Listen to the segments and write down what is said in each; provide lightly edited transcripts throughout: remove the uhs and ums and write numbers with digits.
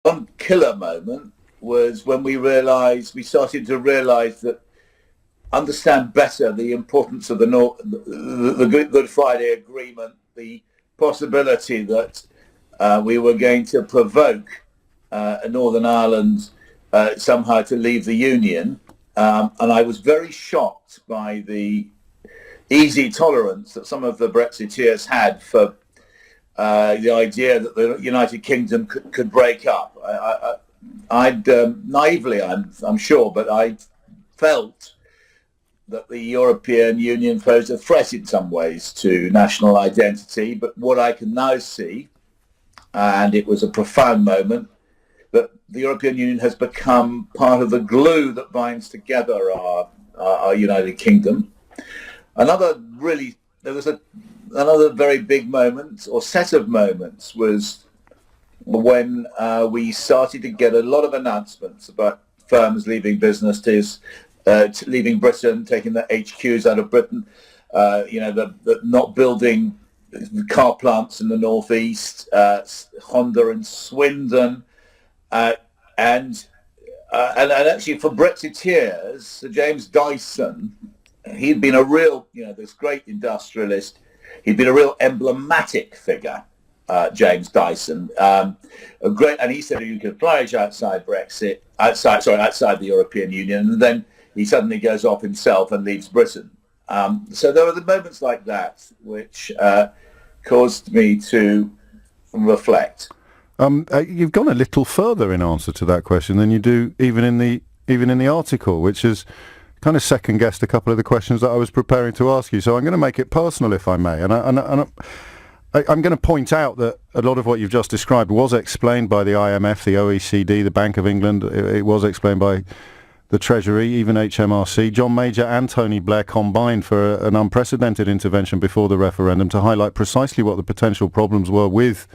one killer moment was when we started to realise that, understand better the importance of the Good Friday Agreement, the possibility that we were going to provoke Northern Ireland somehow to leave the Union. And I was very shocked by the easy tolerance that some of the Brexiteers had for the idea that the United Kingdom could break up. I'd naively, I'm sure, but I felt that the European Union posed a threat in some ways to national identity. But what I can now see, and it was a profound moment, that the European Union has become part of the glue that binds together our United Kingdom. Another very big moment, or set of moments, was when we started to get a lot of announcements about firms leaving businesses, leaving Britain, taking their HQs out of Britain, the not building car plants in the northeast, Honda and Swindon, and actually for Brexiteers, Sir James Dyson, he'd been a real, this great industrialist. He'd been a real emblematic figure, James Dyson. And he said you could flourish outside outside the European Union, and then he suddenly goes off himself and leaves Britain. So there were the moments like that which caused me to reflect. You've gone a little further in answer to that question than you do even in the article, which is kind of second-guessed a couple of the questions that I was preparing to ask you. So I'm going to make it personal, if I may. And I'm going to point out that a lot of what you've just described was explained by the IMF, the OECD, the Bank of England. It was explained by the Treasury, even HMRC. John Major and Tony Blair combined for an unprecedented intervention before the referendum to highlight precisely what the potential problems were with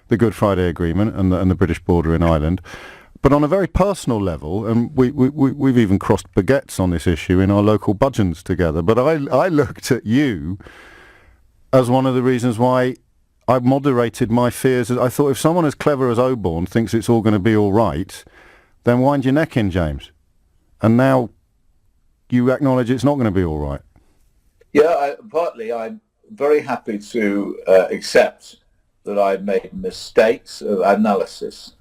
the Good Friday Agreement and the British border in Ireland. But on a very personal level, and we've even crossed baguettes on this issue in our local budgeons together, but I looked at you as one of the reasons why I moderated my fears. I thought if someone as clever as Oborne thinks it's all going to be all right, then wind your neck in, James. And now you acknowledge it's not going to be all right. Yeah, partly I'm very happy to accept that I've made mistakes of analysis.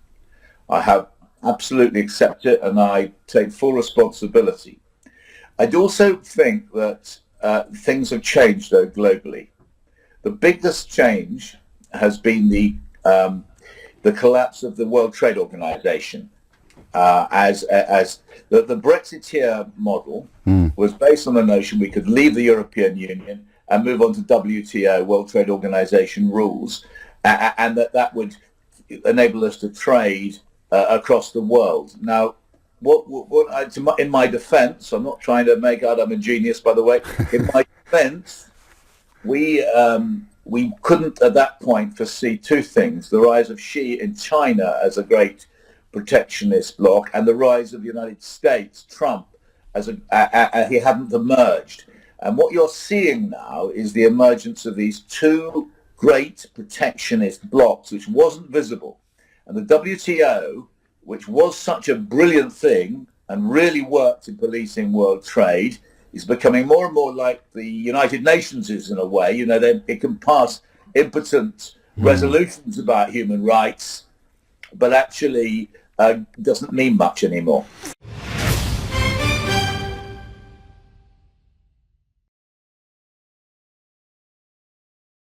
I have absolutely accept it, and I take full responsibility. I do also think that things have changed, though, globally. The biggest change has been the collapse of the World Trade Organization. As the Brexiteer model was based on the notion we could leave the European Union and move on to WTO, World Trade Organization rules, and that would enable us to trade across the world. Now, in my defense, I'm not trying to make out I'm a genius, by the way. In my defense, we couldn't at that point foresee two things: the rise of Xi in China as a great protectionist bloc, and the rise of the United States, Trump, as he hadn't emerged. And what you're seeing now is the emergence of these two great protectionist blocs, which wasn't visible. And the WTO, which was such a brilliant thing and really worked in policing world trade, is becoming more and more like the United Nations is in a way. It can pass impotent resolutions about human rights, but actually doesn't mean much anymore.